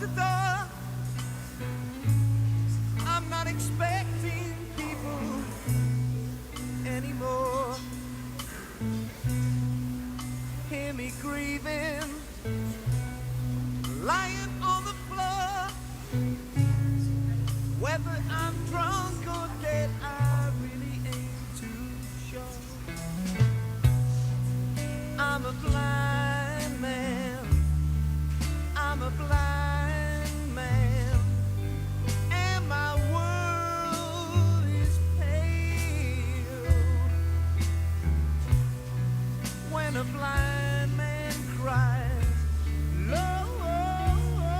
the door. I'm not expecting people anymore. Hear me grieving, lying on the floor. Whether I'm drunk or dead, I really ain't too sure. I'm a blind man, I'm a blind man, and my world is pale. When a blind man cries, Lord,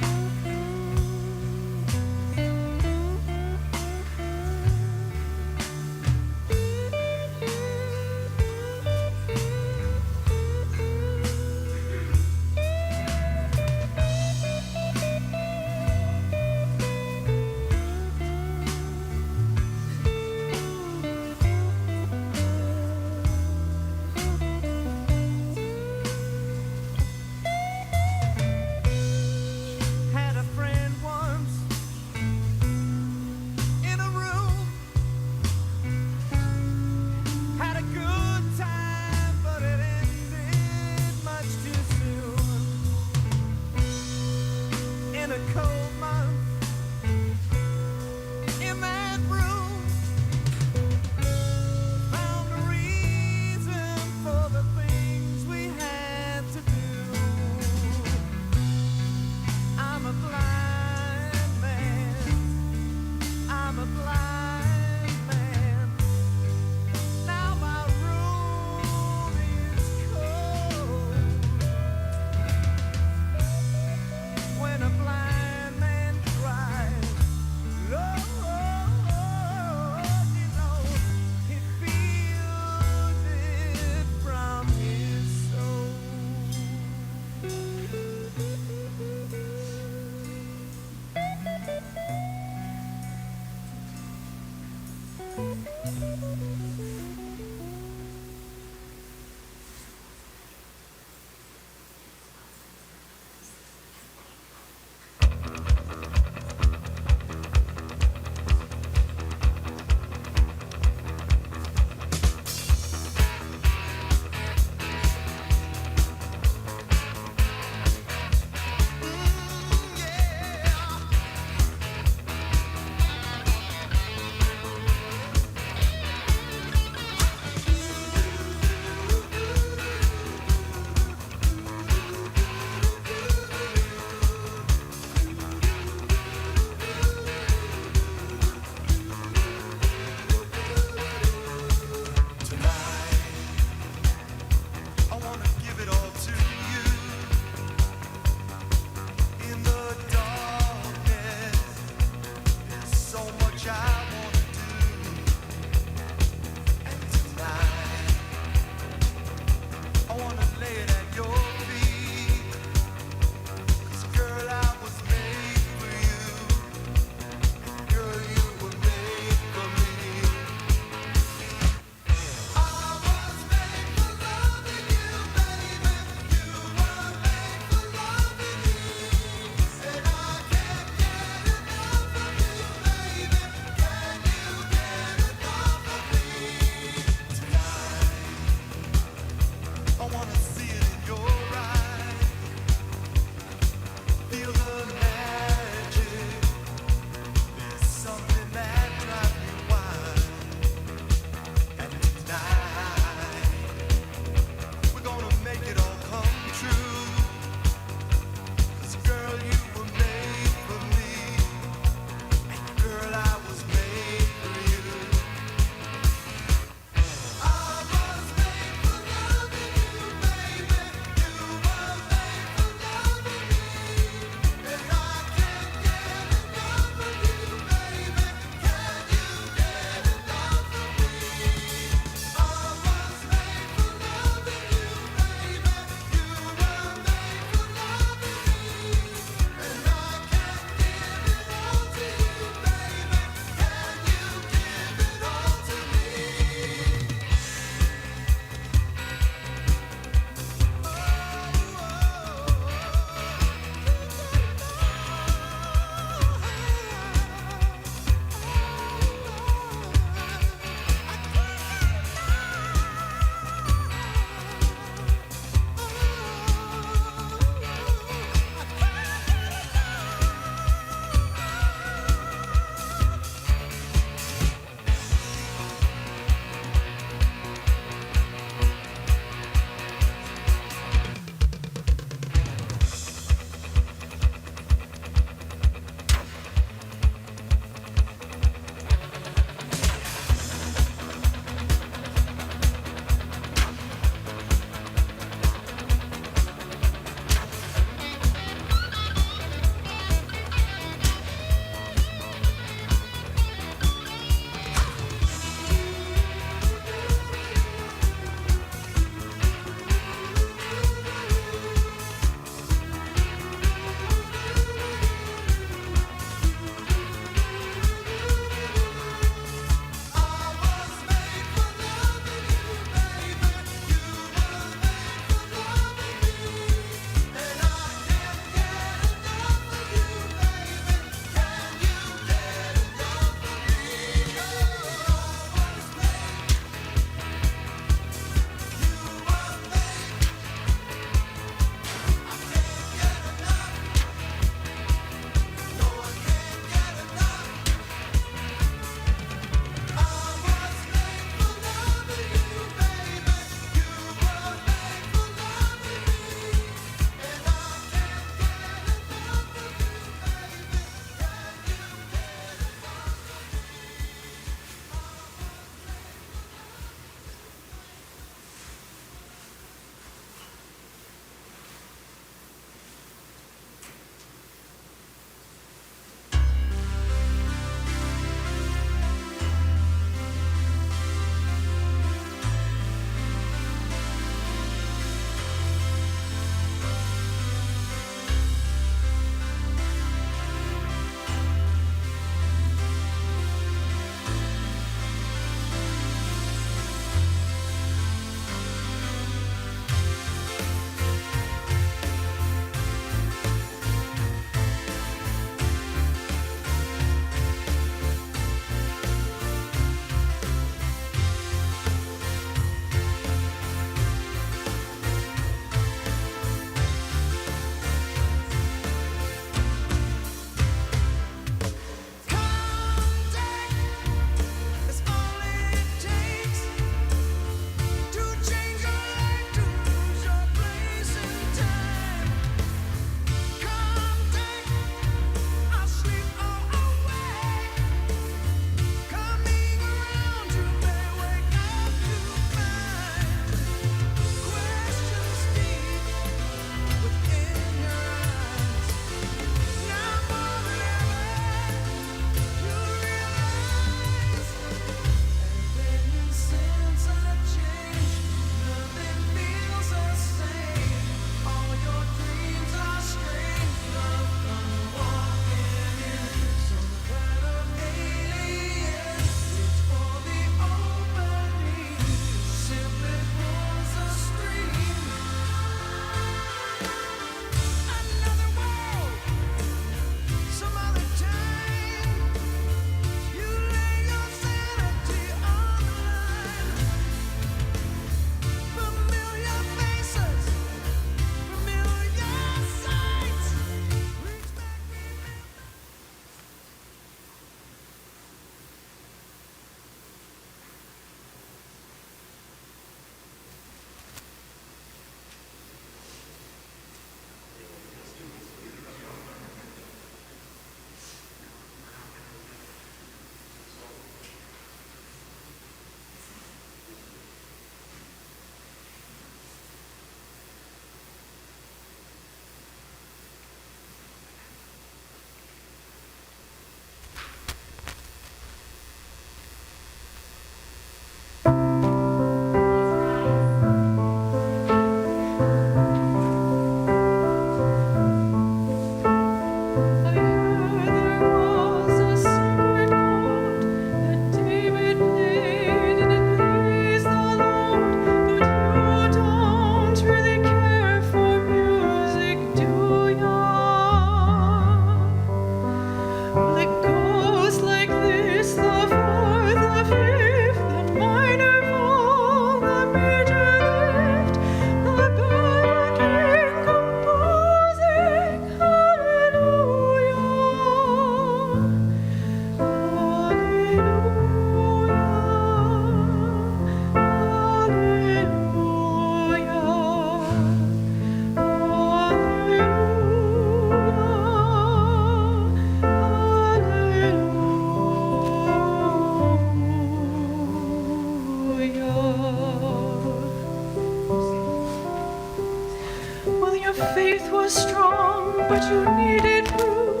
but you needed proof.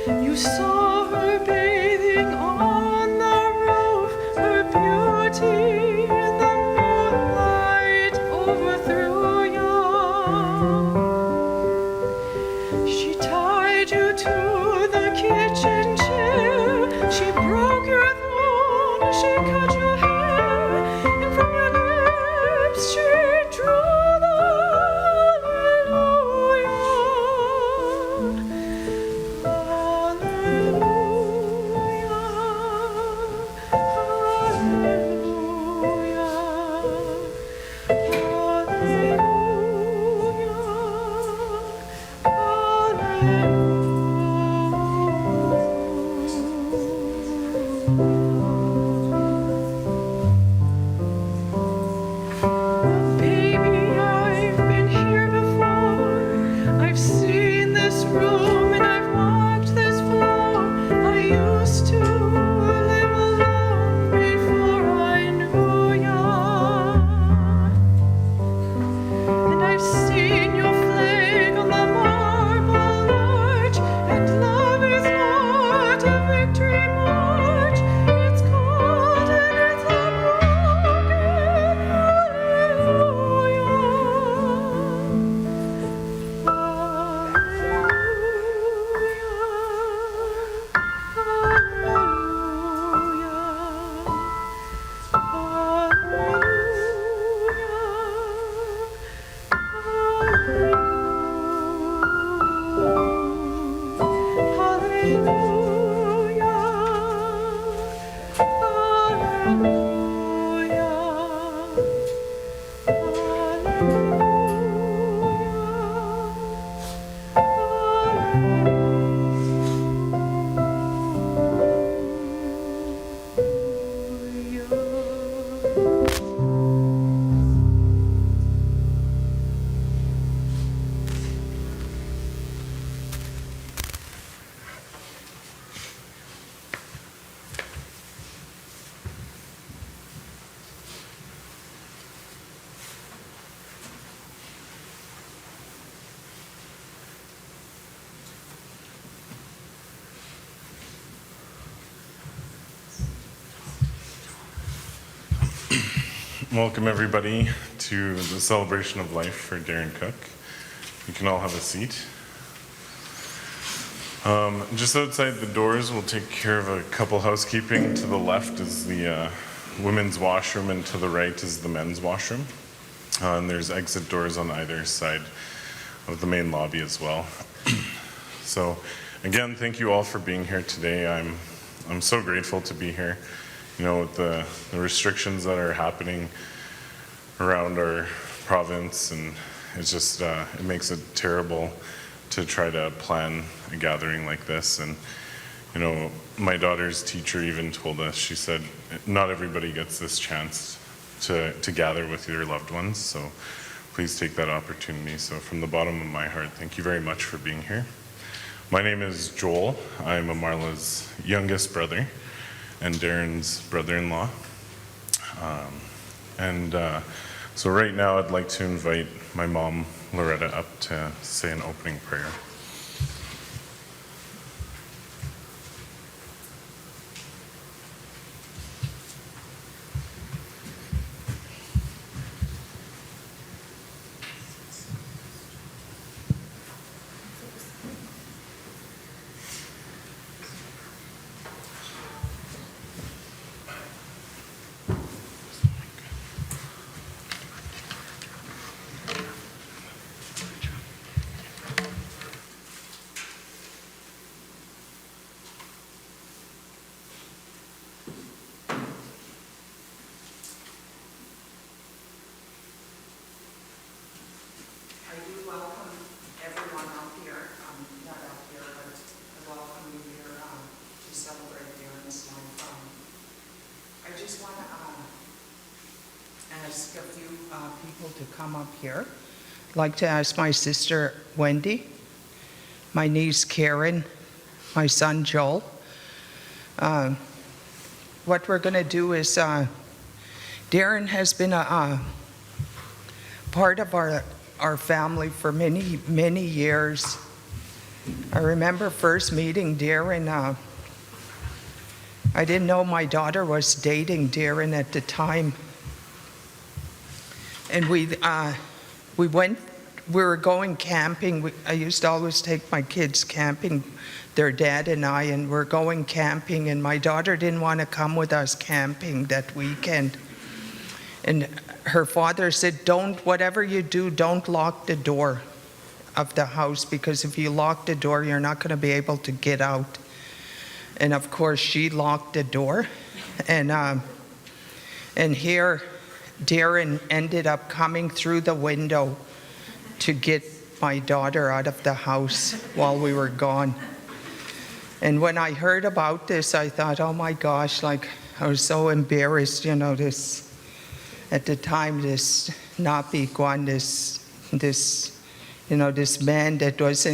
You saw her bathing on the roof, her beauty in the moonlight overthrew you. She tied you to the kitchen chair, she broke your throne, she cut your hair, and from your lips she drew the hallelujah. Baby, I've been here before. I've seen this room and I've walked this floor. I used to live alone before I knew ya. And I've seen your flag on the marble arch, and love is not a victory march. It's cold and it's unbroken. Hallelujah. Welcome everybody to the celebration of life for Darren Cooke. You can all have a seat. Just outside the doors, we'll take care of a couple housekeeping. To the left is the women's washroom, and to the right is the men's washroom. And there's exit doors on either side of the main lobby as well. So again, thank you all for being here today. I'm so grateful to be here. You know, with the restrictions that are happening around our province, and it's just, it makes it terrible to try to plan a gathering like this. And, you know, my daughter's teacher even told us, she said, not everybody gets this chance to gather with your loved ones, so please take that opportunity. So from the bottom of my heart, thank you very much for being here. My name is Joel. I'm Amarla's youngest brother and Darren's brother-in-law. So right now I'd like to invite my mom, Loretta, up to say an opening prayer. Ask a few people to come up here. I'd like to ask my sister Wendy, my niece Karen, my son Joel. What we're going to do is, Darren has been a part of our family for many, many years. I remember first meeting Darren. I didn't know my daughter was dating Darren at the time. And we were going camping. I used to always take my kids camping, their dad and I, and we're going camping, and my daughter didn't want to come with us camping that weekend. And her father said, whatever you do, don't lock the door of the house, because if you lock the door, you're not going to be able to get out. And of course, she locked the door. And here, Darren ended up coming through the window to get my daughter out of the house while we were gone. And when I heard about this, I thought, oh my gosh, like, I was so embarrassed, this, at the time, this Napiguan, this man that was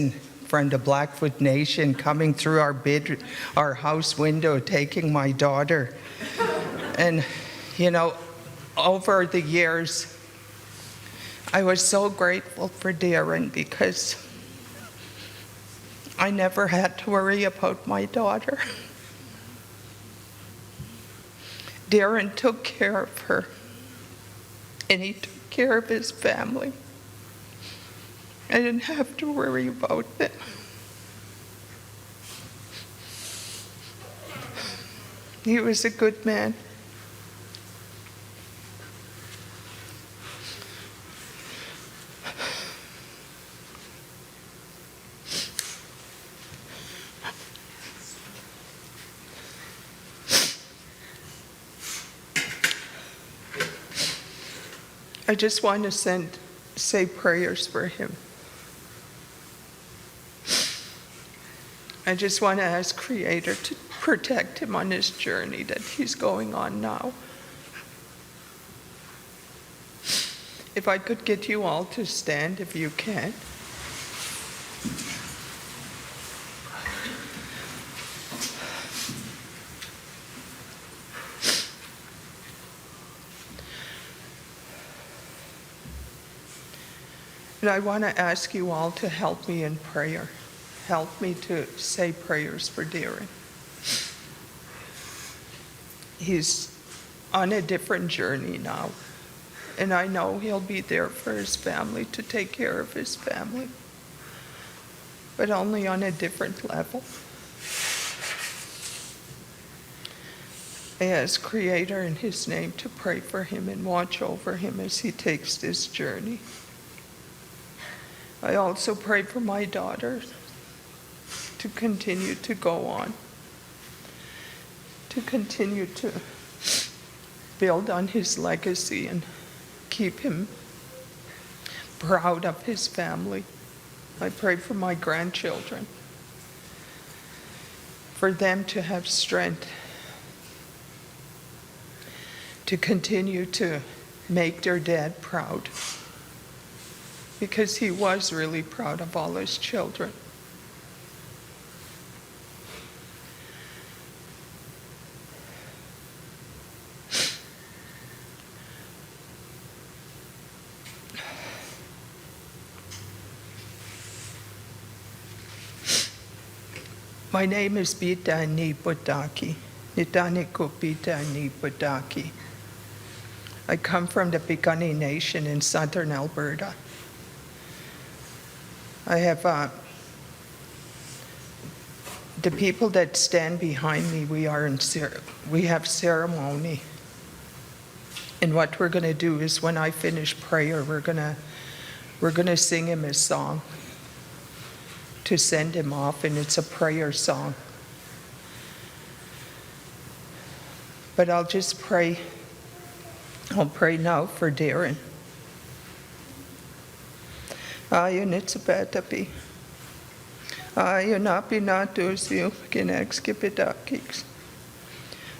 from the Blackfoot Nation coming through our house window, taking my daughter. And, over the years, I was so grateful for Darren, because I never had to worry about my daughter. Darren took care of her, and he took care of his family. I didn't have to worry about them. He was a good man. I just want to say prayers for him. I just want to ask Creator to protect him on his journey that he's going on now. If I could get you all to stand, if you can. And I want to ask you all to help me in prayer. Help me to say prayers for Darren. He's on a different journey now, and I know he'll be there for his family, to take care of his family, but only on a different level. I ask Creator in his name to pray for him and watch over him as he takes this journey. I also pray for my daughter to continue to go on, to continue to build on his legacy and keep him proud of his family. I pray for my grandchildren, for them to have strength to continue to make their dad proud, because he was really proud of all his children. My name is Bitani Budaki. Nitani Bitani Budaki. I come from the Piikani Nation in southern Alberta. I have the people that stand behind me. We have ceremony, and what we're going to do is, when I finish prayer, we're going to sing him a song to send him off, and it's a prayer song. But I'll just pray. I'll pray now for Darren. Ayun itsabatapi. Ayun apinatusyo kinexkipitakix.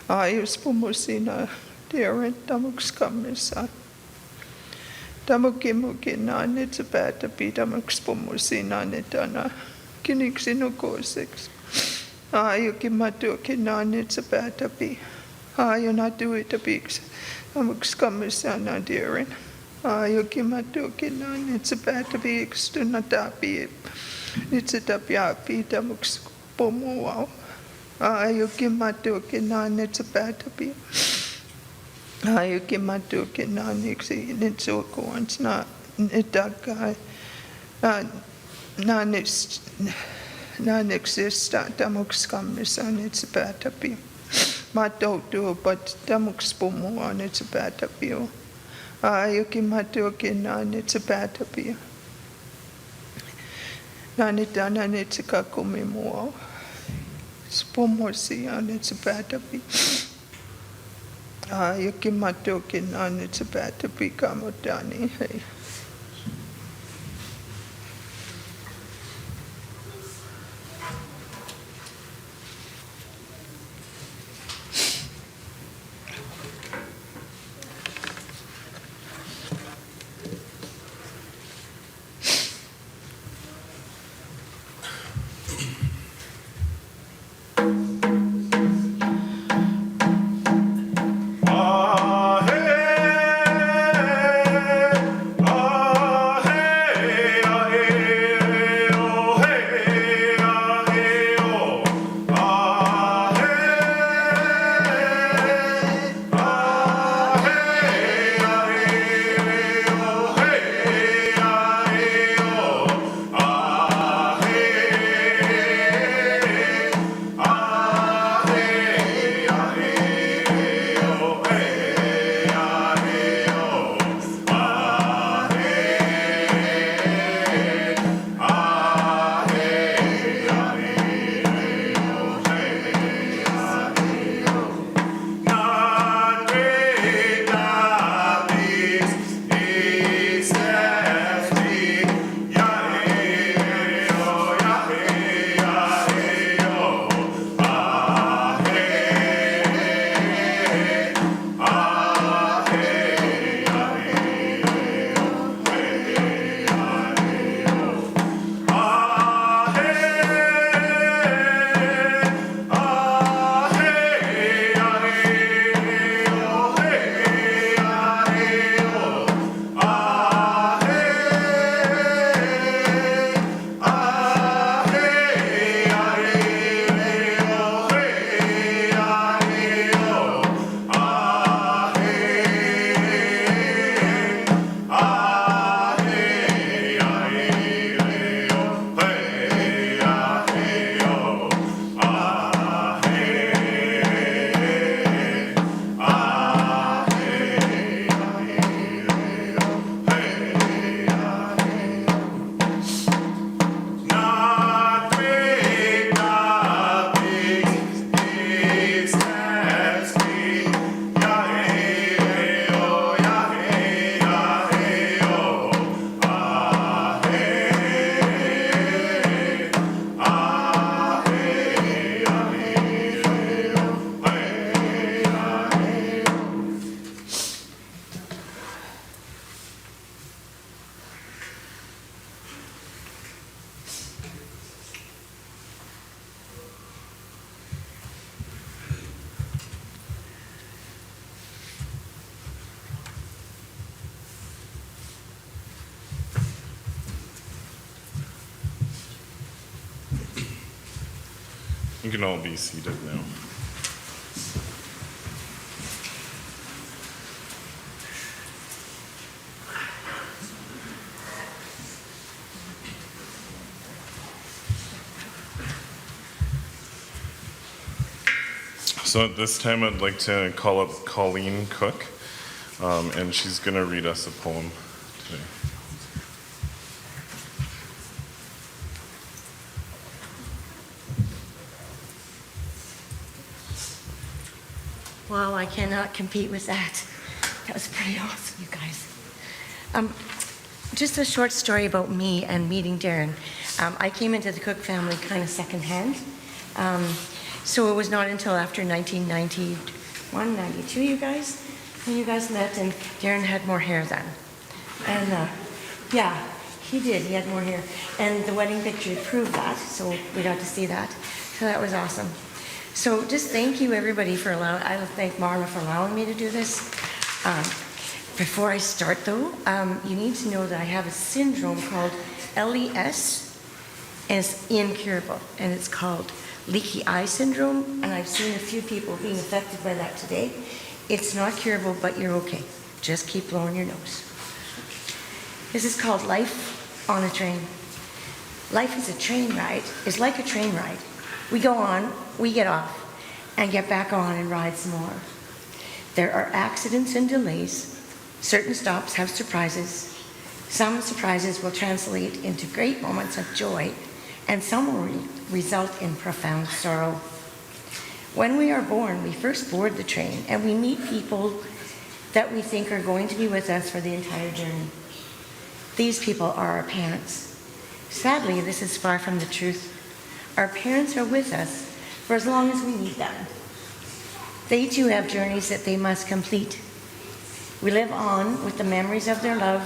Ayus pumusina Darren tamukskamisat. Tamukimukinan itsabatapi tamukspumusina nitana. Kinixinukosix. Ayukimatukinan itsabatapi. Ayun atuitabix. Tamuksamisana Darren. Ayukimatukinan itsabatapi extunatapi. Nitsitapia pita muks pomo. Ayuki matu kina nitsapatapi. Ayuki matu kina nixi nitsuko once not nitaka non-existent tamukskamisa nitsapatapi. Mato do but tamukspomo on nitsapatapi. Ayuki matu kina nitsapatapi. Nanitana nitsikakumi mo. Spomosi on nitsapatapi. Ayuki matu kina nitsapatapi kamotani. Hey. You can all be seated now. So at this time, I'd like to call up Colleen Cooke, and she's going to read us a poem today. Wow, I cannot compete with that. That was pretty awesome, you guys. Just a short story about me and meeting Darren. I came into the Cooke family kind of secondhand. So it was not until after 1991, 92, you guys, when you guys met, and Darren had more hair then. And yeah, he did, he had more hair. And the wedding picture proved that, so we got to see that. So that was awesome. So just thank you, everybody, for allowing, I thank Marla for allowing me to do this. Before I start, though, you need to know that I have a syndrome called LES, and it's incurable, and it's called leaky eye syndrome, and I've seen a few people being affected by that today. It's not curable, but you're okay. Just keep blowing your nose. This is called life on a train. Life is a train ride. It's like a train ride. We go on, we get off, and get back on and ride some more. There are accidents and delays. Certain stops have surprises. Some surprises will translate into great moments of joy, and some will result in profound sorrow. When we are born, we first board the train, and we meet people that we think are going to be with us for the entire journey. These people are our parents. Sadly, this is far from the truth. Our parents are with us for as long as we need them. They too have journeys that they must complete. We live on with the memories of their love,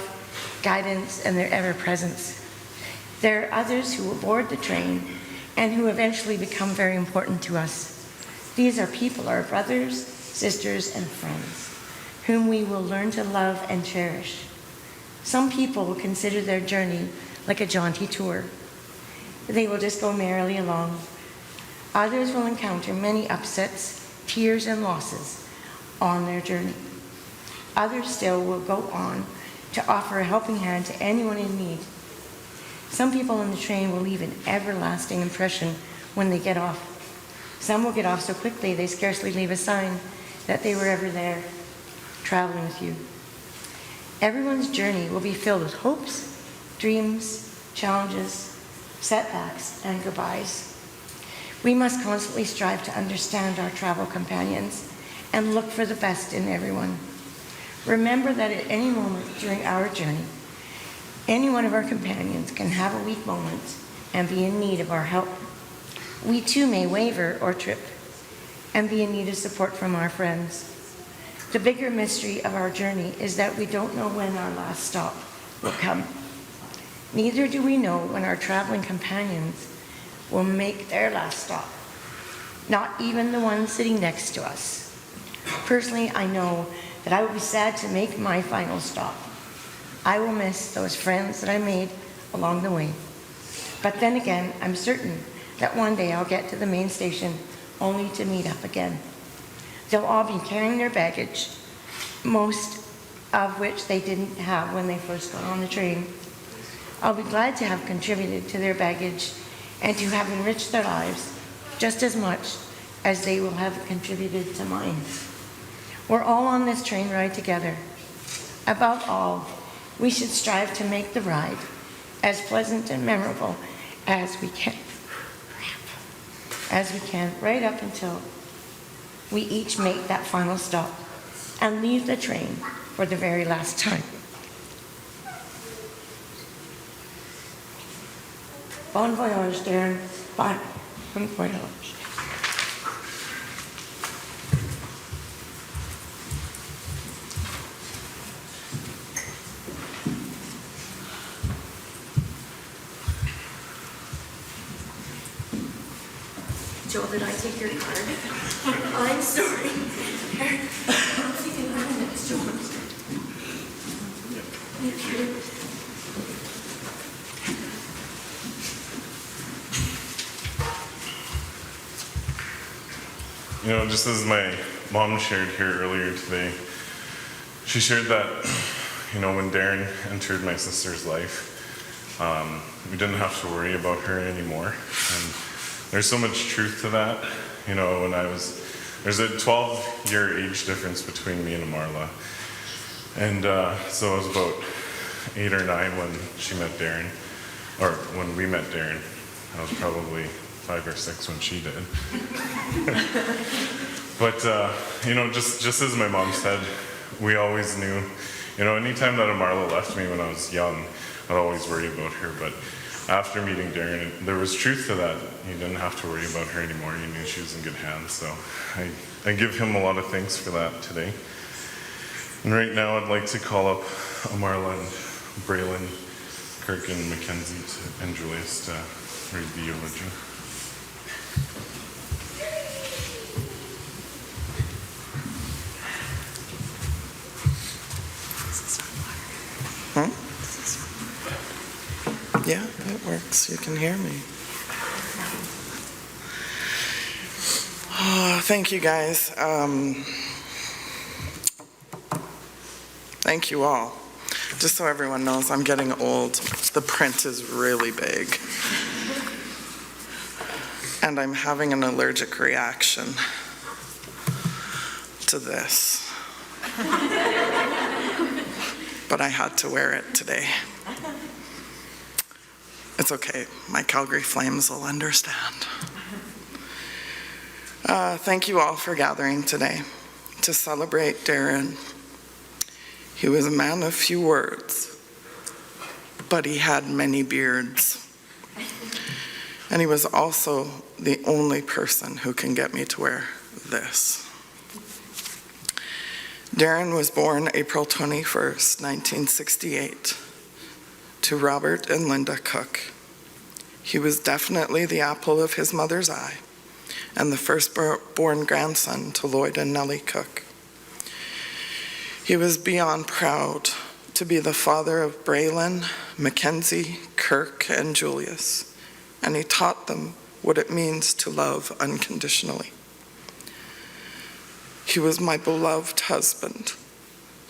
guidance, and their ever-presence. There are others who will board the train and who eventually become very important to us. These are people, our brothers, sisters, and friends, whom we will learn to love and cherish. Some people will consider their journey like a jaunty tour. They will just go merrily along. Others will encounter many upsets, tears, and losses on their journey. Others still will go on to offer a helping hand to anyone in need. Some people on the train will leave an everlasting impression when they get off. Some will get off so quickly they scarcely leave a sign that they were ever there, traveling with you. Everyone's journey will be filled with hopes, dreams, challenges, setbacks, and goodbyes. We must constantly strive to understand our travel companions and look for the best in everyone. Remember that at any moment during our journey, any one of our companions can have a weak moment and be in need of our help. We too may waver or trip and be in need of support from our friends. The bigger mystery of our journey is that we don't know when our last stop will come. Neither do we know when our traveling companions will make their last stop, not even the ones sitting next to us. Personally, I know that I will be sad to make my final stop. I will miss those friends that I made along the way. But then again, I'm certain that one day I'll get to the main station only to meet up again. They'll all be carrying their baggage, most of which they didn't have when they first got on the train. I'll be glad to have contributed to their baggage and to have enriched their lives just as much as they will have contributed to mine. We're all on this train ride together. Above all, we should strive to make the ride as pleasant and memorable as we can. Right up until we each make that final stop and leave the train for the very last time. Bon voyage, Darren. Bon voyage. Joel, did I take your card? I'm sorry. I'm thinking I'm next to one. Thank you. You know, just as my mom shared here earlier today, she shared that, you know, when Darren entered my sister's life, we didn't have to worry about her anymore. And there's so much truth to that. You know, there's a 12-year age difference between me and Marla. And so I was about 8 or 9 when she met Darren, or when we met Darren. I was probably 5 or 6 when she did. But, you know, just as my mom said, we always knew, you know, anytime that Marla left me when I was young, I'd always worry about her. But after meeting Darren, there was truth to that. You didn't have to worry about her anymore. You knew she was in good hands. So I give him a lot of thanks for that today. And right now I'd like to call up Marla and Braylon, Kirk and Mackenzie and Julius to read the eulogy. Yeah, that works. mics. You can hear me. Oh, thank you, guys. Thank you all. Just so everyone knows, I'm getting old. The print is really big. And I'm having an allergic reaction to this. But I had to wear it today. It's okay. My Calgary Flames will understand. Thank you all for gathering today to celebrate Darren. He was a man of few words, but he had many beards. And he was also the only person who can get me to wear this. Darren was born April 21st, 1968, to Robert and Linda Cooke. He was definitely the apple of his mother's eye and the firstborn grandson to Lloyd and Nellie Cooke. He was beyond proud to be the father of Braylon, Mackenzie, Kirk, and Julius, and he taught them what it means to love unconditionally. He was my beloved husband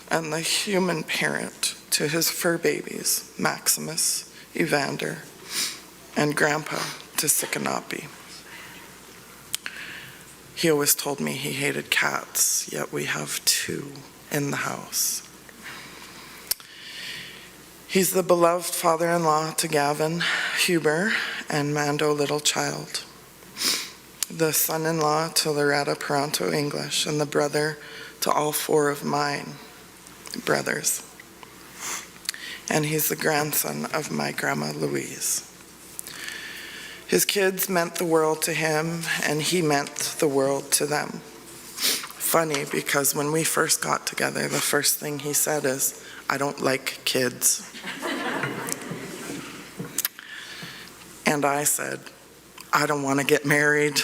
and the human parent to his fur babies, Maximus, Evander, and Grandpa to Sikanapi. He always told me he hated cats, yet we have 2 in the house. He's the beloved father-in-law to Gavin, Huber, and Mando Littlechild, the son-in-law to Loretta Peranto English, and the brother to all 4 of mine brothers. And he's the grandson of my grandma Louise. His kids meant the world to him, and he meant the world to them. Funny, because when we first got together, the first thing he said is, "I don't like kids." And I said, "I don't want to get married."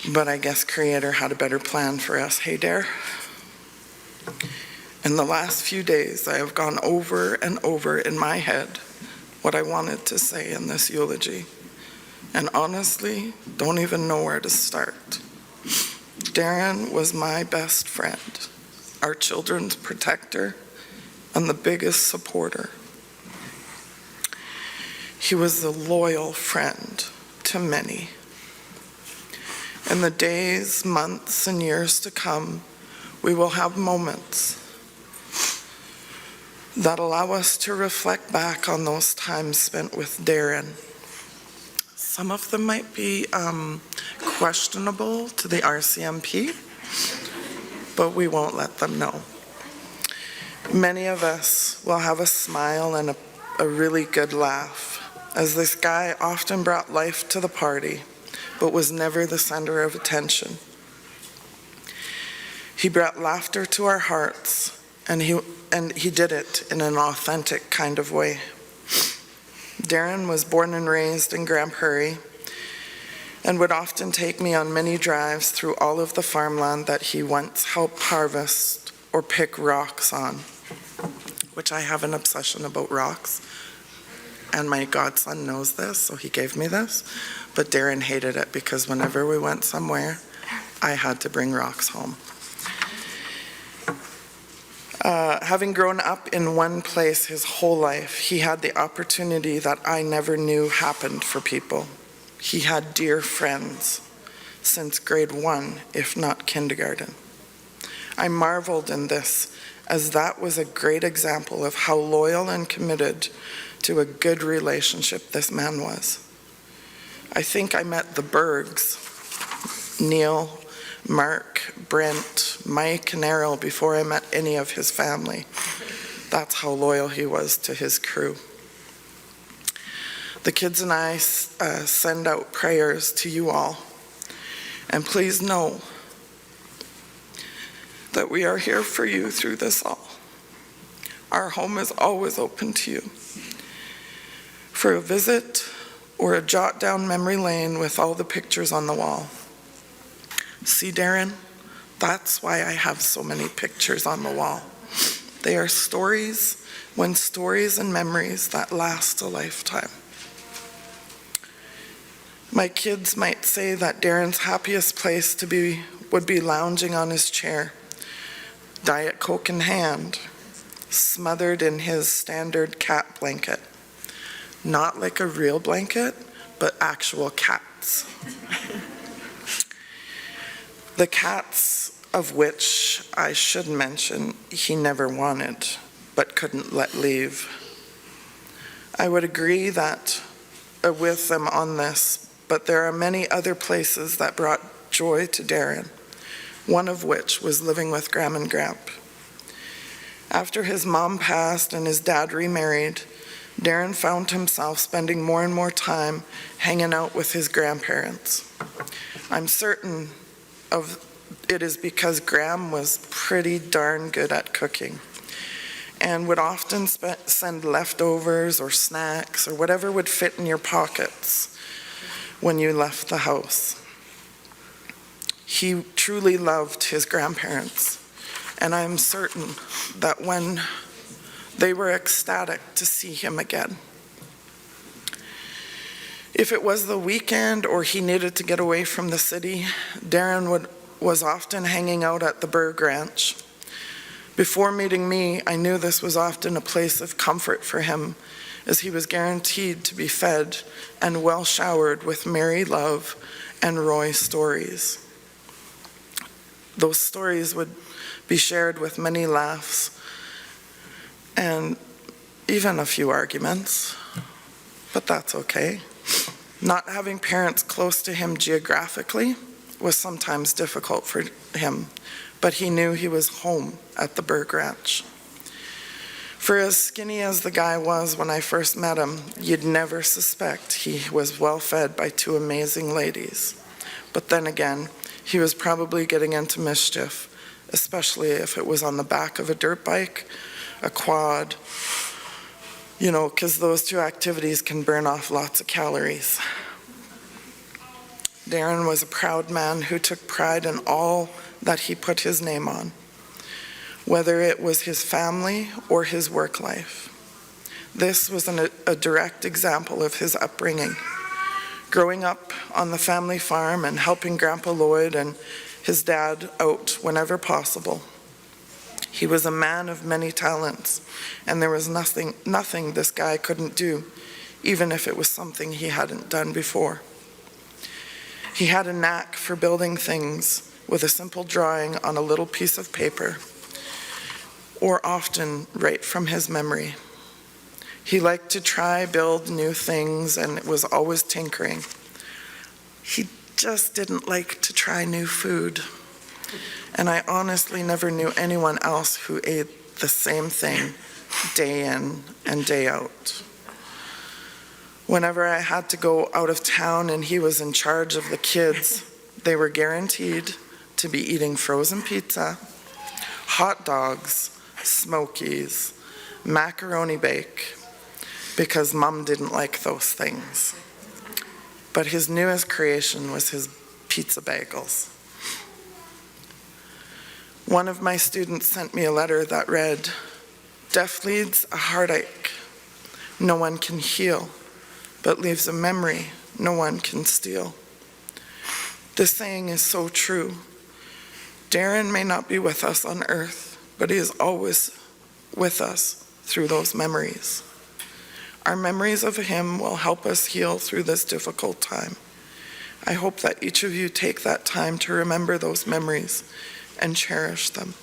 But I guess Creator had a better plan for us, hey Dare? In the last few days, I have gone over and over in my head what I wanted to say in this eulogy, and honestly, don't even know where to start. Darren was my best friend, our children's protector, and the biggest supporter. He was a loyal friend to many. In the days, months, and years to come, we will have moments that allow us to reflect back on those times spent with Darren. Some of them might be questionable to the RCMP, but we won't let them know. Many of us will have a smile and a really good laugh, as this guy often brought life to the party, but was never the center of attention. He brought laughter to our hearts, and he did it in an authentic kind of way. Darren was born and raised in Grand Prairie and would often take me on many drives through all of the farmland that he once helped harvest or pick rocks on, which I have an obsession about rocks. And my godson knows this, so he gave me this. But Darren hated it because whenever we went somewhere, I had to bring rocks home. Having grown up in one place his whole life, he had the opportunity that I never knew happened for people. He had dear friends since grade 1, if not kindergarten. I marveled in this, as that was a great example of how loyal and committed to a good relationship this man was. I think I met the Bergs, Neil, Mark, Brent, Mike, and Errol before I met any of his family. That's how loyal he was to his crew. The kids and I send out prayers to you all. And please know that we are here for you through this all. Our home is always open to you for a visit or a jot down memory lane with all the pictures on the wall. See, Darren, that's why I have so many pictures on the wall. They are stories and memories that last a lifetime. My kids might say that Darren's happiest place to be would be lounging on his chair, Diet Coke in hand, smothered in his standard cat blanket. Not like a real blanket, but actual cats. The cats of which I should mention he never wanted, but couldn't let leave. I would agree with them on this, but there are many other places that brought joy to Darren, one of which was living with Gram and Gramp. After his mom passed and his dad remarried, Darren found himself spending more and more time hanging out with his grandparents. I'm certain of it is because Gram was pretty darn good at cooking and would often send leftovers or snacks or whatever would fit in your pockets when you left the house. He truly loved his grandparents, and I'm certain that when they were ecstatic to see him again. If it was the weekend or he needed to get away from the city, Darren was often hanging out at the Berg Ranch. Before meeting me, I knew this was often a place of comfort for him, as he was guaranteed to be fed and well showered with Mary Love and Roy stories. Those stories would be shared with many laughs and even a few arguments, but that's okay. Not having parents close to him geographically was sometimes difficult for him, but he knew he was home at the Berg Ranch. For as skinny as the guy was when I first met him, you'd never suspect he was well fed by two amazing ladies. But then again, he was probably getting into mischief, especially if it was on the back of a dirt bike, a quad, because those two activities can burn off lots of calories. Darren was a proud man who took pride in all that he put his name on, whether it was his family or his work life. This was a direct example of his upbringing. Growing up on the family farm and helping Grandpa Lloyd and his dad out whenever possible. He was a man of many talents, and there was nothing this guy couldn't do, even if it was something he hadn't done before. He had a knack for building things with a simple drawing on a little piece of paper, or often right from his memory. He liked to build new things and was always tinkering. He just didn't like to try new food. And I honestly never knew anyone else who ate the same thing day in and day out. Whenever I had to go out of town and he was in charge of the kids, they were guaranteed to be eating frozen pizza, hot dogs, Smokies, macaroni bake, because Mom didn't like those things. But his newest creation was his pizza bagels. One of my students sent me a letter that read, "Death leads a heartache no one can heal, but leaves a memory no one can steal." This saying is so true. Darren may not be with us on earth, but he is always with us through those memories. Our memories of him will help us heal through this difficult time. I hope that each of you take that time to remember those memories and cherish them.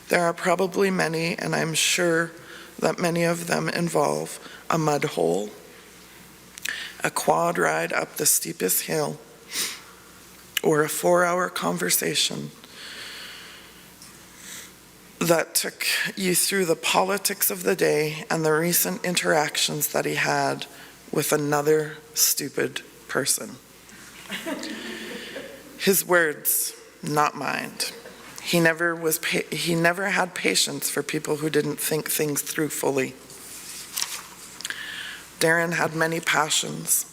There are probably many, and I'm sure that many of them involve a mud hole, a quad ride up the steepest hill, or a 4-hour conversation that took you through the politics of the day and the recent interactions that he had with another stupid person. His words, not mine. He never had patience for people who didn't think things through fully. Darren had many passions.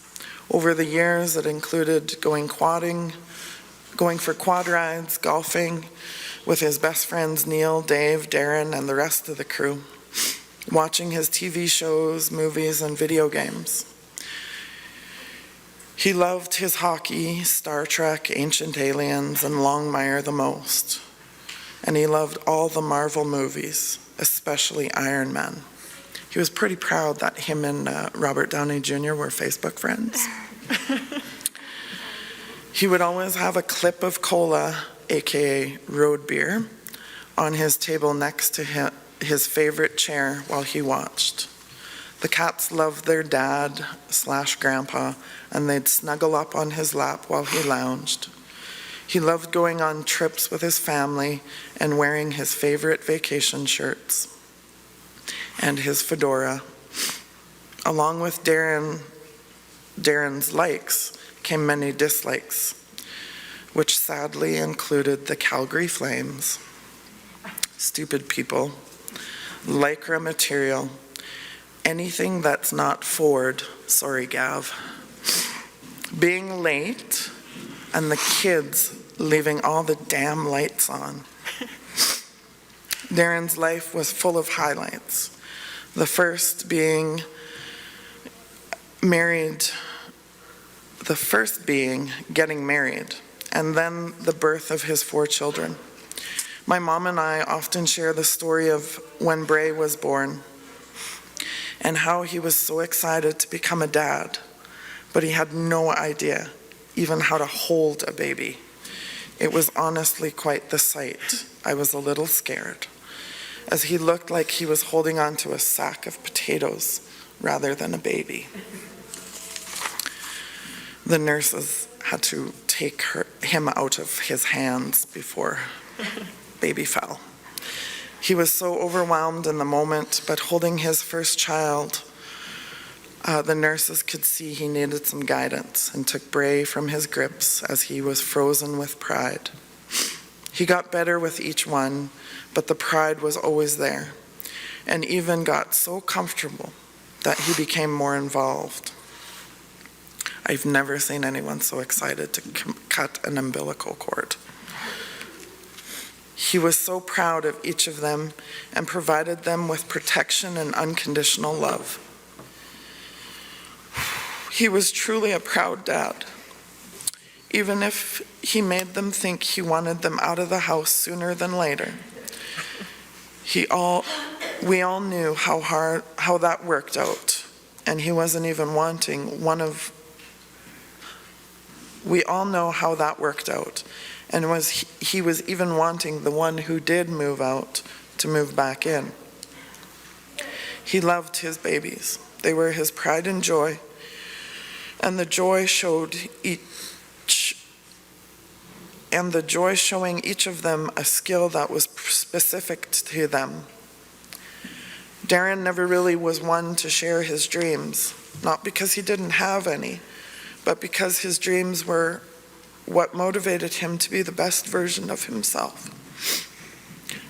Over the years, it included going for quad rides, golfing, with his best friends Neil, Dave, Darren, and the rest of the crew, watching his TV shows, movies, and video games. He loved his hockey, Star Trek, Ancient Aliens, and Longmire the most. And he loved all the Marvel movies, especially Iron Man. He was pretty proud that him and Robert Downey Jr. were Facebook friends. He would always have a clip of cola, aka road beer, on his table next to his favorite chair while he watched. The cats loved their dad/grandpa, and they'd snuggle up on his lap while he lounged. He loved going on trips with his family and wearing his favorite vacation shirts and his fedora. Along with Darren's likes came many dislikes, which sadly included the Calgary Flames, stupid people, lycra material, anything that's not Ford, sorry Gav, being late, and the kids leaving all the damn lights on. Darren's life was full of highlights. The first being getting married, and then the birth of his 4 children. My mom and I often share the story of when Bray was born and how he was so excited to become a dad, but he had no idea even how to hold a baby. It was honestly quite the sight. I was a little scared, as he looked like he was holding onto a sack of potatoes rather than a baby. The nurses had to take him out of his hands before baby fell. He was so overwhelmed in the moment, but holding his first child, the nurses could see he needed some guidance and took Bray from his grips as he was frozen with pride. He got better with each one, but the pride was always there, and even got so comfortable that he became more involved. I've never seen anyone so excited to cut an umbilical cord. He was so proud of each of them and provided them with protection and unconditional love. He was truly a proud dad, even if he made them think he wanted them out of the house sooner than later. We all knew how that worked out, and he wasn't even wanting we all know how that worked out, and he was even wanting the one who did move out to move back in. He loved his babies. They were his pride and joy, and the joy showing each of them a skill that was specific to them. Darren never really was one to share his dreams, not because he didn't have any, but because his dreams were what motivated him to be the best version of himself.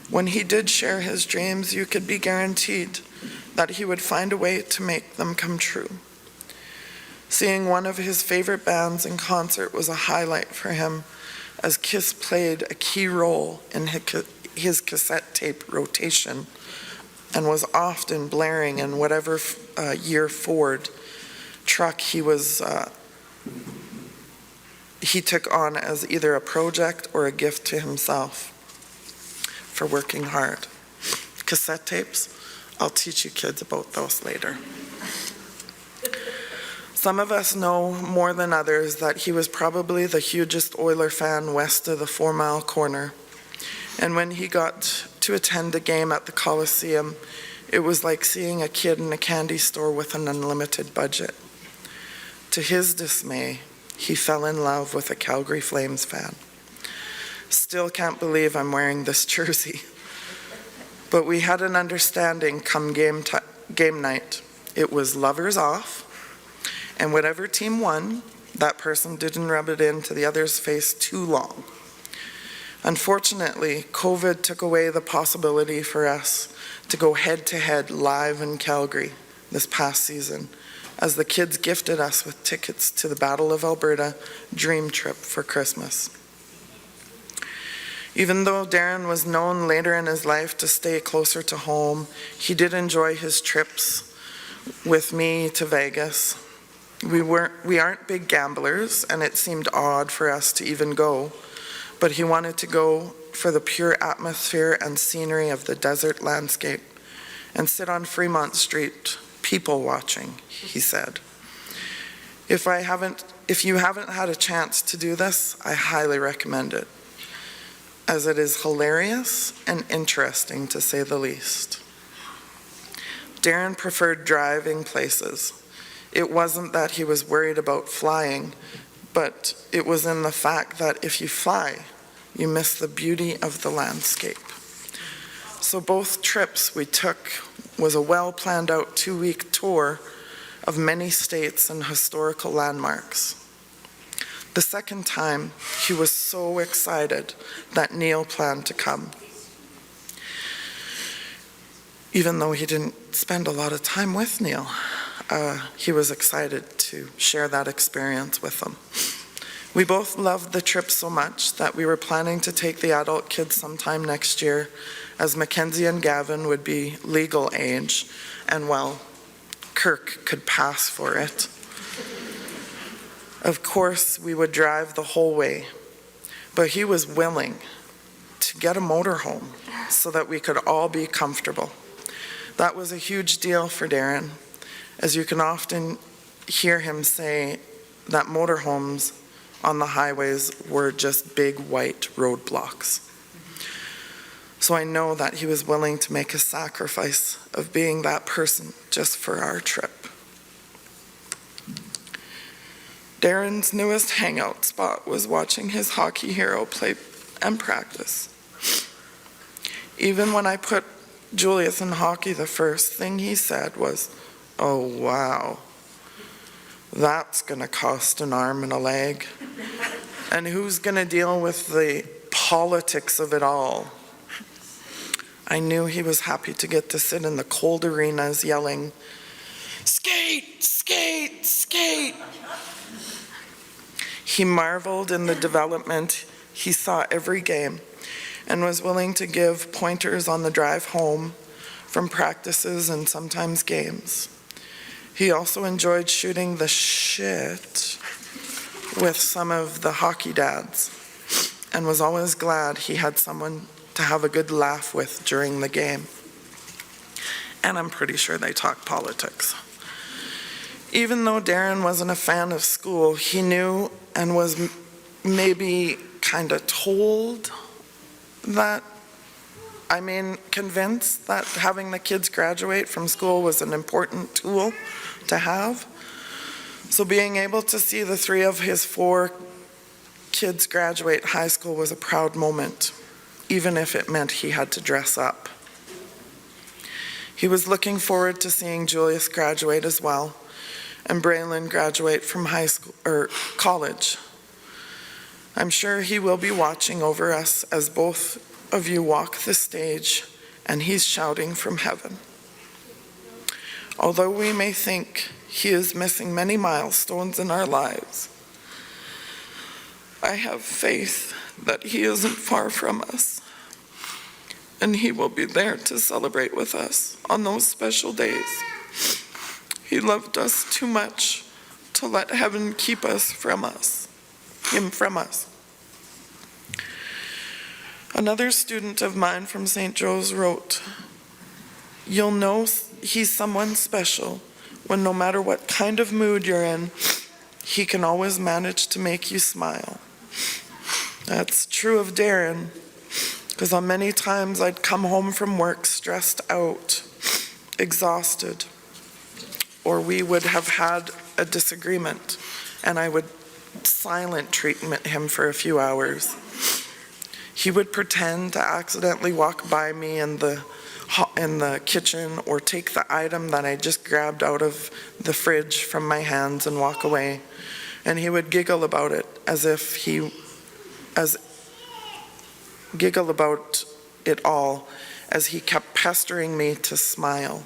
When he did share his dreams, you could be guaranteed that he would find a way to make them come true. Seeing one of his favorite bands in concert was a highlight for him, as Kiss played a key role in his cassette tape rotation and was often blaring in whatever year Ford truck he took on as either a project or a gift to himself for working hard. Cassette tapes, I'll teach you kids about those later. Some of us know more than others that he was probably the hugest Oiler fan west of the 4 Mile Corner. And when he got to attend a game at the Coliseum, it was like seeing a kid in a candy store with an unlimited budget. To his dismay, he fell in love with a Calgary Flames fan. Still can't believe I'm wearing this jersey. But we had an understanding come game night. It was lovers off, and whatever team won, that person didn't rub it into the other's face too long. Unfortunately, COVID took away the possibility for us to go head-to-head live in Calgary this past season, as the kids gifted us with tickets to the Battle of Alberta Dream Trip for Christmas. Even though Darren was known later in his life to stay closer to home, he did enjoy his trips with me to Vegas. We aren't big gamblers, and it seemed odd for us to even go, but he wanted to go for the pure atmosphere and scenery of the desert landscape and sit on Fremont Street, people watching, he said. If you haven't had a chance to do this, I highly recommend it, as it is hilarious and interesting to say the least. Darren preferred driving places. It wasn't that he was worried about flying, but it was in the fact that if you fly, you miss the beauty of the landscape. So both trips we took was a well-planned out 2-week tour of many states and historical landmarks. The second time, he was so excited that Neil planned to come. Even though he didn't spend a lot of time with Neil, he was excited to share that experience with them. We both loved the trip so much that we were planning to take the adult kids sometime next year, as Mackenzie and Gavin would be legal age, and well, Cooke could pass for it. Of course, we would drive the whole way, but he was willing to get a motorhome so that we could all be comfortable. That was a huge deal for Darren, as you can often hear him say that motorhomes on the highways were just big white roadblocks. So I know that he was willing to make a sacrifice of being that person just for our trip. Darren's newest hangout spot was watching his hockey hero play and practice. Even when I put Julius in hockey, the first thing he said was, "Oh, wow, that's gonna cost an arm and a leg. And who's gonna deal with the politics of it all?" I knew he was happy to get to sit in the cold arenas yelling, "Skate, skate, skate." He marveled in the development he saw every game and was willing to give pointers on the drive home from practices and sometimes games. He also enjoyed shooting the shit with some of the hockey dads and was always glad he had someone to have a good laugh with during the game. And I'm pretty sure they talk politics. Even though Darren wasn't a fan of school, he knew and was maybe kind of told that, convinced that having the kids graduate from school was an important tool to have. So being able to see the 3 of his 4 kids graduate high school was a proud moment, even if it meant he had to dress up. He was looking forward to seeing Julius graduate as well, and Braylon graduate from high school or college. I'm sure he will be watching over us as both of you walk the stage and he's shouting from heaven. Although we may think he is missing many milestones in our lives, I have faith that he isn't far from us, and he will be there to celebrate with us on those special days. He loved us too much to let heaven keep him from us. Another student of mine from St. Joe's wrote, "You'll know he's someone special when no matter what kind of mood you're in, he can always manage to make you smile." That's true of Darren, because on many times I'd come home from work stressed out, exhausted, or we would have had a disagreement, and I would silent treatment him for a few hours. He would pretend to accidentally walk by me in the kitchen or take the item that I just grabbed out of the fridge from my hands and walk away. And he would giggle about it as he kept pestering me to smile.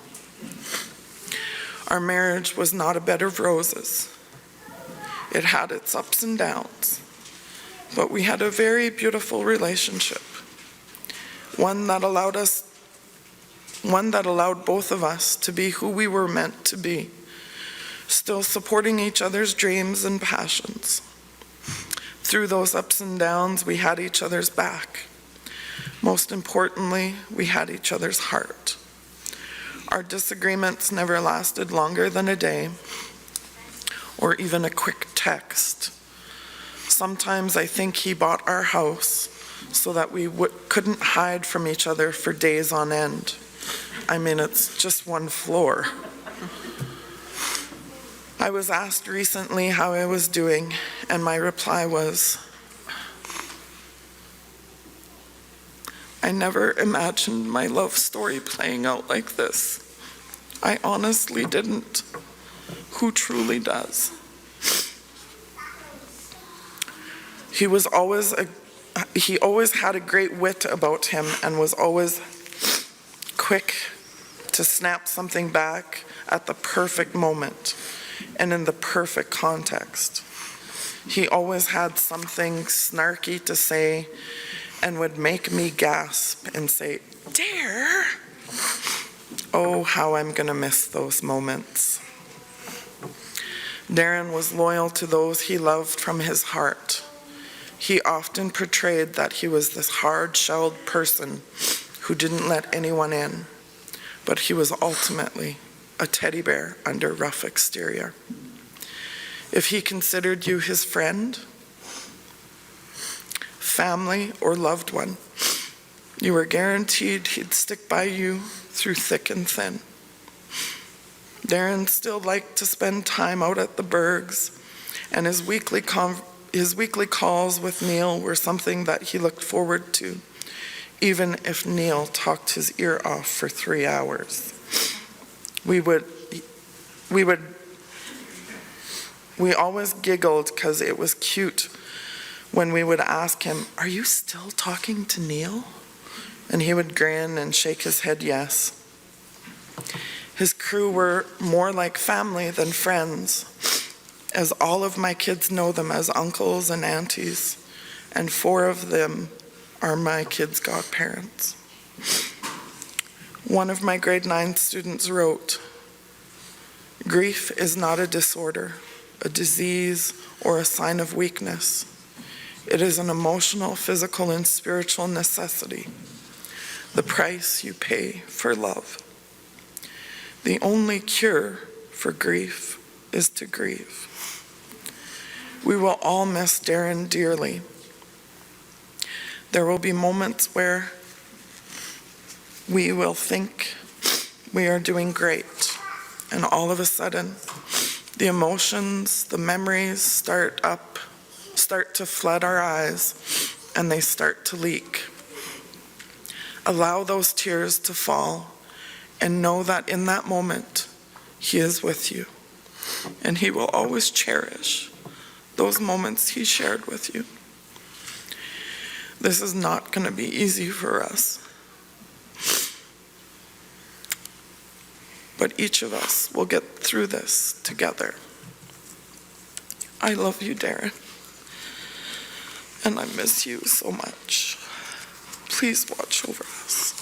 Our marriage was not a bed of roses. It had its ups and downs, but we had a very beautiful relationship. one that allowed both of us to be who we were meant to be, still supporting each other's dreams and passions. Through those ups and downs, we had each other's back. Most importantly, we had each other's heart. Our disagreements never lasted longer than a day or even a quick text. Sometimes I think he bought our house so that we couldn't hide from each other for days on end. I mean, it's just one floor. I was asked recently how I was doing, and my reply was, I never imagined my love story playing out like this. I honestly didn't. Who truly does? He always had a great wit about him and was always quick to snap something back at the perfect moment and in the perfect context. He always had something snarky to say and would make me gasp and say, "Dare!" Oh, how I'm gonna miss those moments. Darren was loyal to those he loved from his heart. He often portrayed that he was this hard-shelled person who didn't let anyone in, but he was ultimately a teddy bear under rough exterior. If he considered you his friend, family, or loved one, you were guaranteed he'd stick by you through thick and thin. Darren still liked to spend time out at the Bergs, and his weekly calls with Neil were something that he looked forward to, even if Neil talked his ear off for 3 hours. We always giggled because it was cute when we would ask him, "Are you still talking to Neil?" And he would grin and shake his head yes. His crew were more like family than friends, as all of my kids know them as uncles and aunties, and 4 of them are my kids' godparents. One of my grade 9 students wrote, "Grief is not a disorder, a disease, or a sign of weakness. It is an emotional, physical, and spiritual necessity, the price you pay for love. The only cure for grief is to grieve." We will all miss Darren dearly. There will be moments where we will think we are doing great, and all of a sudden, the emotions, the memories start to flood our eyes, and they start to leak. Allow those tears to fall, and know that in that moment, he is with you, and he will always cherish those moments he shared with you. This is not going to be easy for us, but each of us will get through this together. I love you, Darren, and I miss you so much. Please watch over us.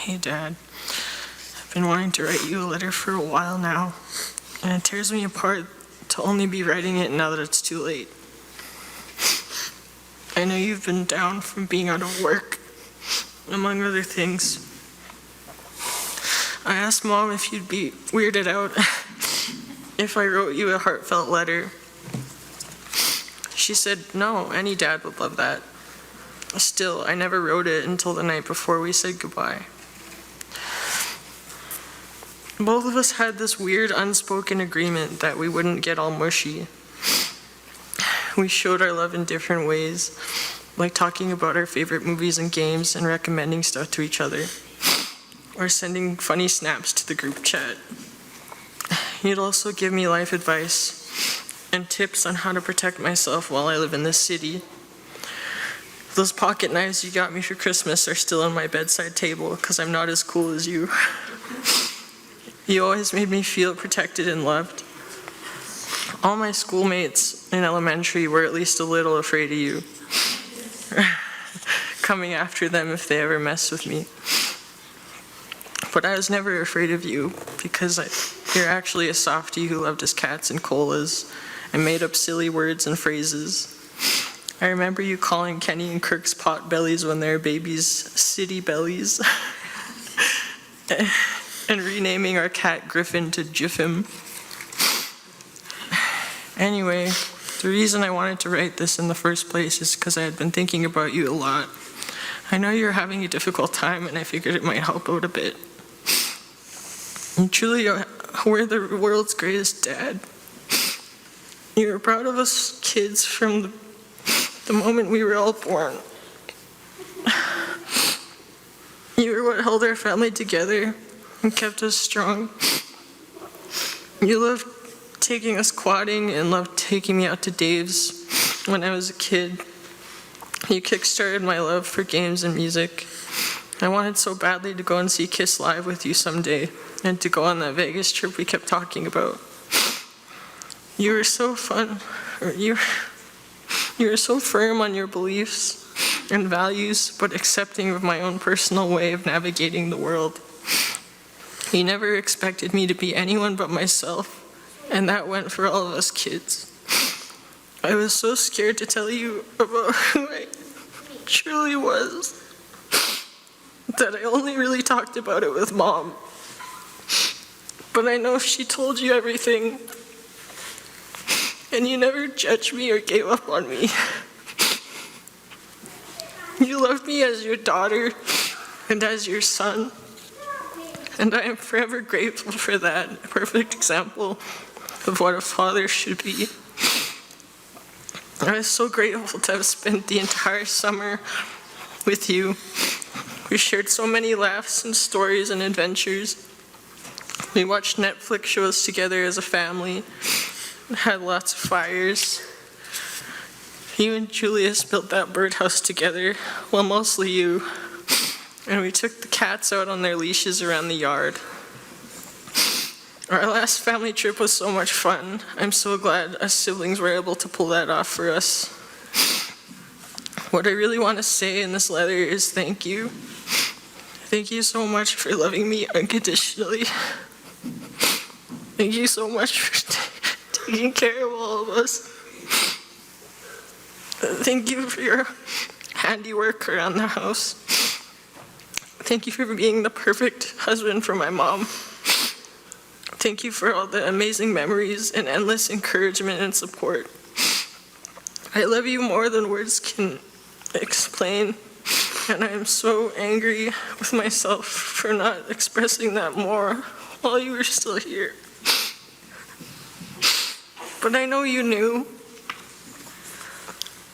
Hey, Dad. I've been wanting to write you a letter for a while now, and it tears me apart to only be writing it now that it's too late. I know you've been down from being out of work, among other things. I asked Mom if you'd be weirded out if I wrote you a heartfelt letter. She said, no, any dad would love that. Still, I never wrote it until the night before we said goodbye. Both of us had this weird unspoken agreement that we wouldn't get all mushy. We showed our love in different ways, like talking about our favorite movies and games and recommending stuff to each other, or sending funny snaps to the group chat. He'd also give me life advice and tips on how to protect myself while I live in this city. Those pocket knives you got me for Christmas are still on my bedside table because I'm not as cool as you. You always made me feel protected and loved. All my schoolmates in elementary were at least a little afraid of you, coming after them if they ever messed with me. But I was never afraid of you because you're actually a softie who loved his cats and colas and made up silly words and phrases. I remember you calling Kenny and Kirk's pot bellies when they were babies city bellies. And renaming our cat Griffin to Jiffin. Anyway, the reason I wanted to write this in the first place is because I had been thinking about you a lot. I know you're having a difficult time, and I figured it might help out a bit. You truly were the world's greatest dad. You were proud of us kids from the moment we were all born. You were what held our family together and kept us strong. You loved taking us quadding and loved taking me out to Dave's when I was a kid. You kickstarted my love for games and music. I wanted so badly to go and see Kiss live with you someday and to go on that Vegas trip we kept talking about. You were so fun. You were so firm on your beliefs and values, but accepting of my own personal way of navigating the world. You never expected me to be anyone but myself, and that went for all of us kids. I was so scared to tell you about who I truly was that I only really talked about it with Mom. But I know she told you everything, and you never judged me or gave up on me. You loved me as your daughter and as your son. And I am forever grateful for that, a perfect example of what a father should be. I was so grateful to have spent the entire summer with you. We shared so many laughs and stories and adventures. We watched Netflix shows together as a family, had lots of fires. You and Julius built that birdhouse together, well, mostly you. And we took the cats out on their leashes around the yard. Our last family trip was so much fun. I'm so glad us siblings were able to pull that off for us. What I really want to say in this letter is thank you. Thank you so much for loving me unconditionally. Thank you so much for taking care of all of us. Thank you for your handiwork around the house. Thank you for being the perfect husband for my mom. Thank you for all the amazing memories and endless encouragement and support. I love you more than words can explain, and I am so angry with myself for not expressing that more while you were still here. But I know you knew.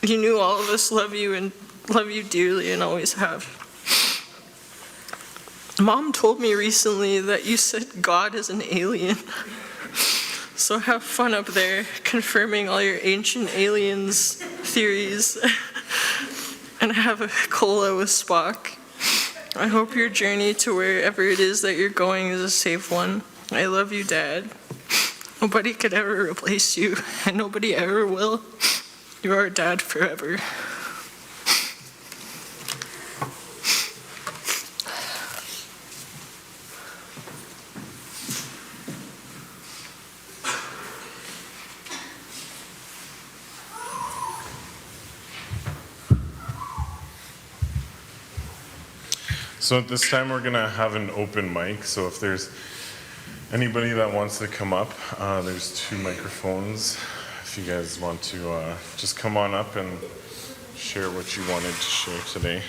You knew all of us love you and love you dearly and always have. Mom told me recently that you said God is an alien. So have fun up there, confirming all your ancient aliens theories, and have a cola with Spock. I hope your journey to wherever it is that you're going is a safe one. I love you, Dad. Nobody could ever replace you, and nobody ever will. You're our dad forever. So at this time, we're going to have an open mic. So if there's anybody that wants to come up, there's 2 microphones. If you guys want to just come on up and share what you wanted to share today.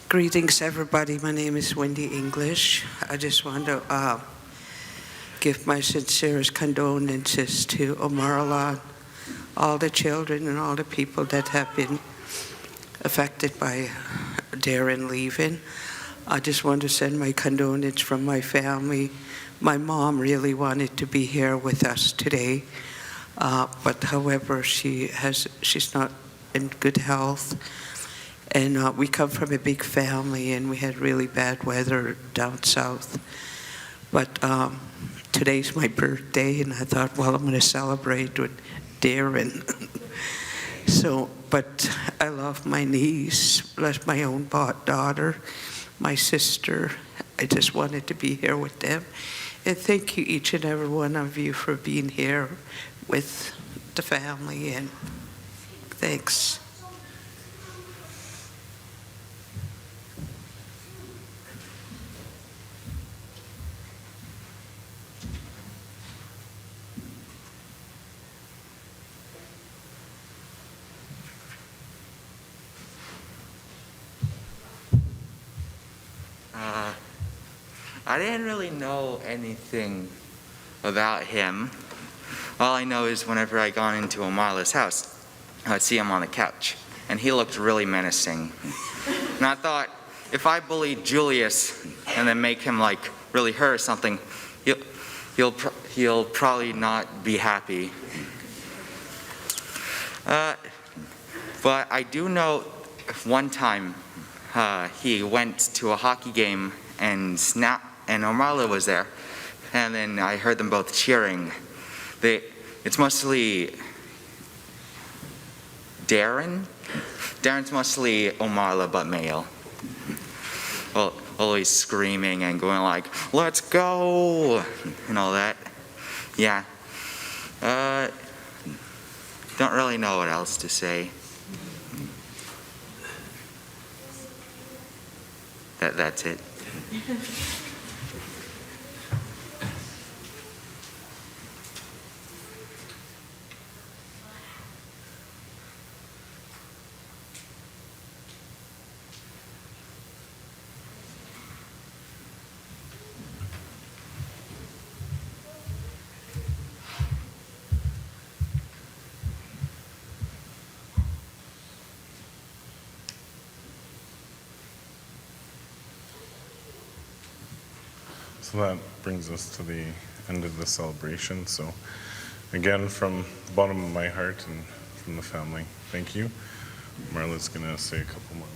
Greetings, everybody. My name is Wendy English. I just want to give my sincerest condolences to Omarala, all the children and all the people that have been affected by Darren leaving. I just want to send my condolences from my family. My mom really wanted to be here with us today, but however, she's not in good health. And we come from a big family, and we had really bad weather down south. But today's my birthday, and I thought, well, I'm going to celebrate with Darren. But I love my niece, love my own daughter, my sister. I just wanted to be here with them. And thank you, each and every one of you, for being here with the family, and thanks. I didn't really know anything about him. All I know is whenever I got into Omarla's house, I'd see him on the couch, and he looked really menacing. And I thought, if I bully Julius and then make him like really hurt or something, he'll probably not be happy. But I do know one time he went to a hockey game and Omarla was there, and then I heard them both cheering. It's mostly Darren. Darren's mostly Omarla but male. Well, always screaming and going like, "Let's go!" and all that. Yeah. Don't really know what else to say. That's it. So that brings us to the end of the celebration. So again, from the bottom of my heart and from the family, thank you. Marla's going to say a couple more.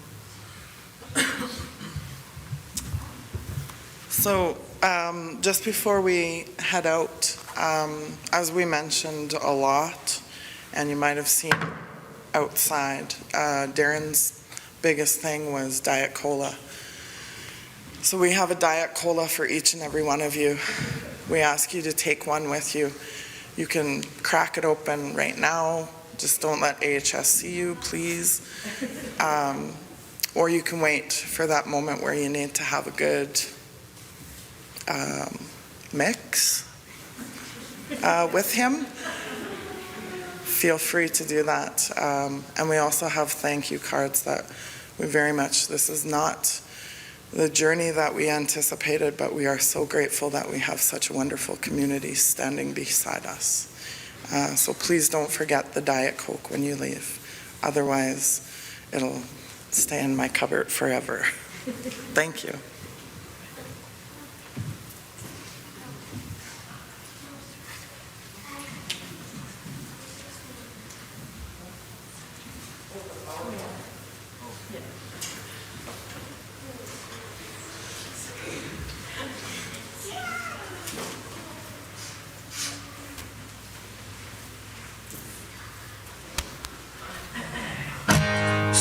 So just before we head out, as we mentioned a lot, and you might have seen outside, Darren's biggest thing was Diet Cola. So we have a Diet Cola for each and every one of you. We ask you to take one with you. You can crack it open right now. Just don't let AHS see you, please. Or you can wait for that moment where you need to have a good mix with him. Feel free to do that. And we also have thank you cards that we very much, this is not the journey that we anticipated, but we are so grateful that we have such a wonderful community standing beside us. So please don't forget the Diet Coke when you leave. Otherwise, it'll stay in my cupboard forever. Thank you.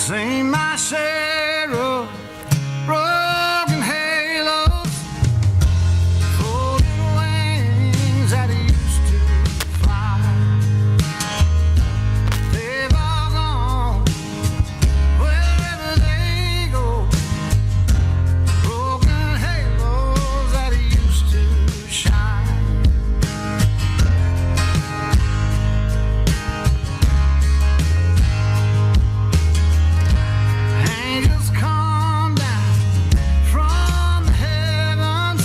Seen my share of broken halos, folded wings that used to fly. They've all gone wherever they go. Broken halos that used to shine. Angels come down from the heavens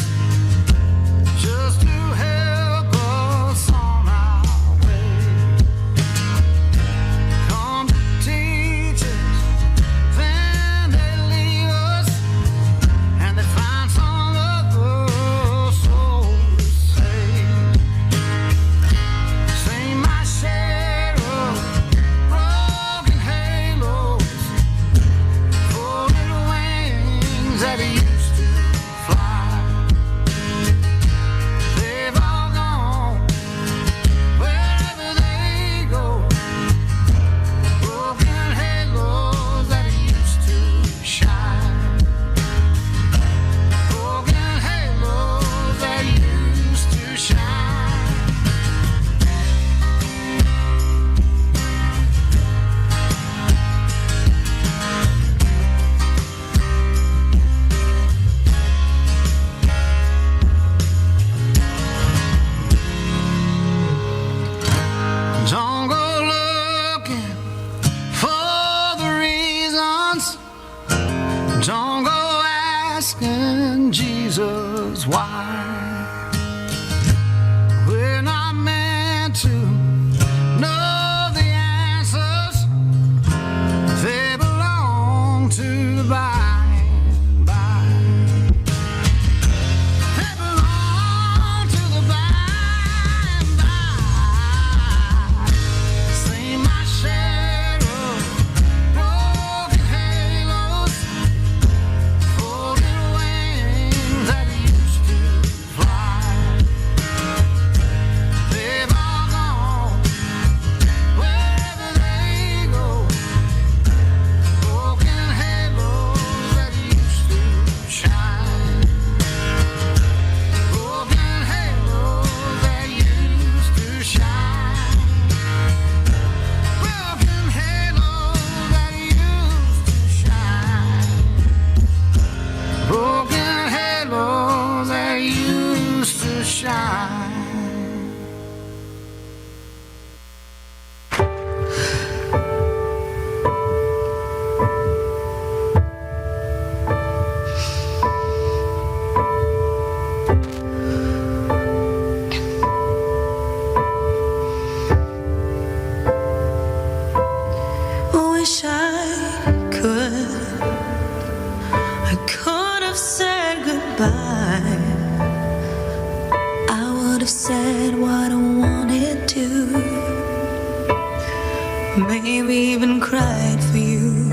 just to help us on our way. Come to teach us, then they leave us, and they find some other soul to save. Seen my share of broken halos, folded wings that used to fly. They've all gone wherever they go. Broken halos that used to shine. Broken halos that used to shine. Don't go looking for the reasons. Don't go asking Jesus why. We're not meant to know the answers. They belong to the by and by. They belong to the by and by. Seen my share of broken halos, folded wings that used to fly. They've all gone wherever they go. Broken halos that used to shine. Broken halos that used to shine. Broken halos that used to shine. Broken halos that used to shine. Wish I could have said goodbye. I would have said what I wanted to. Maybe even cried for you.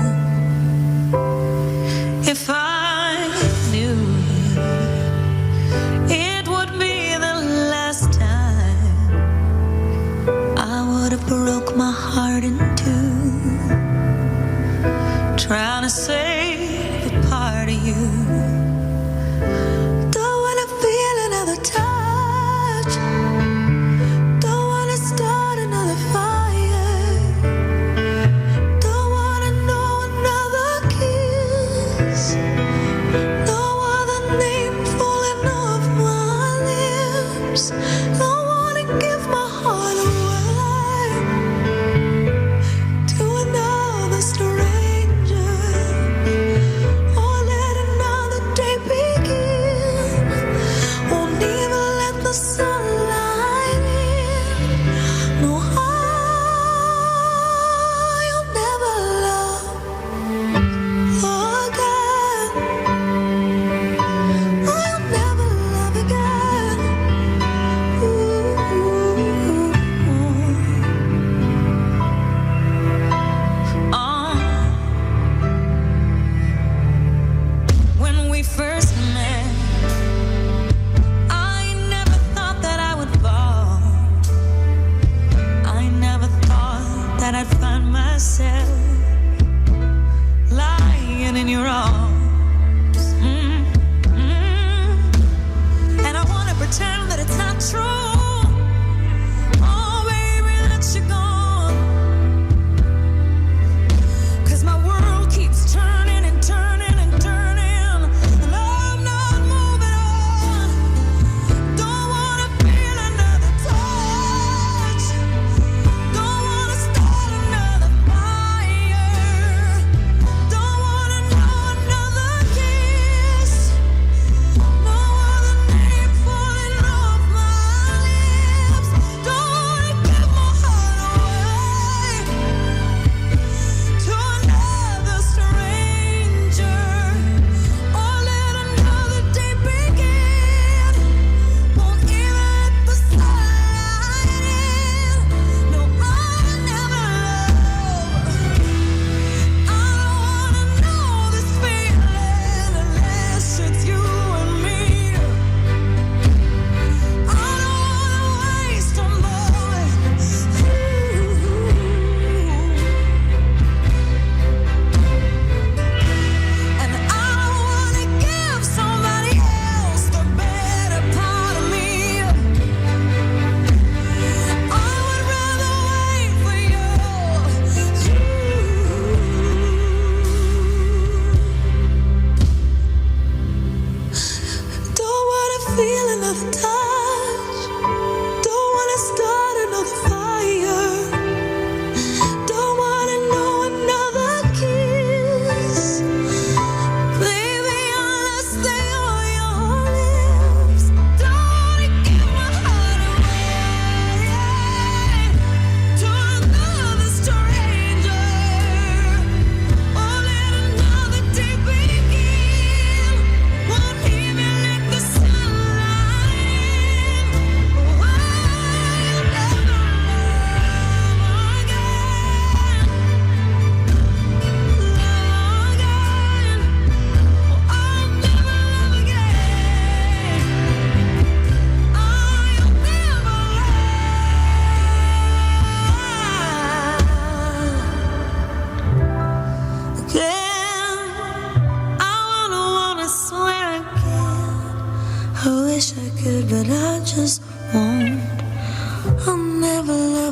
If I knew it would be the last time, I would have broke my heart in two, trying to save a part of you. Don't wanna feel another touch. Don't wanna start another fire. Don't wanna know another kiss. No other name falling off my lips. Don't wanna give my heart away to another stranger.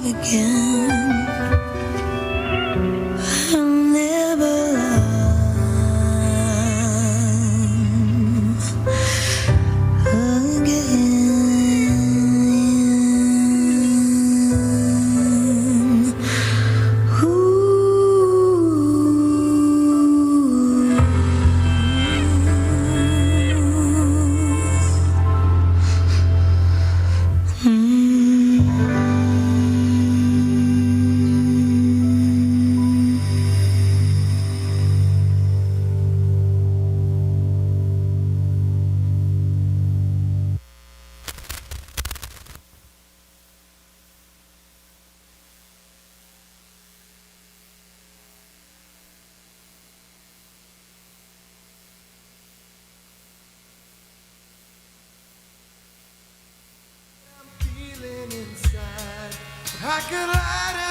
love again. I'll never love again. Feeling inside, I could light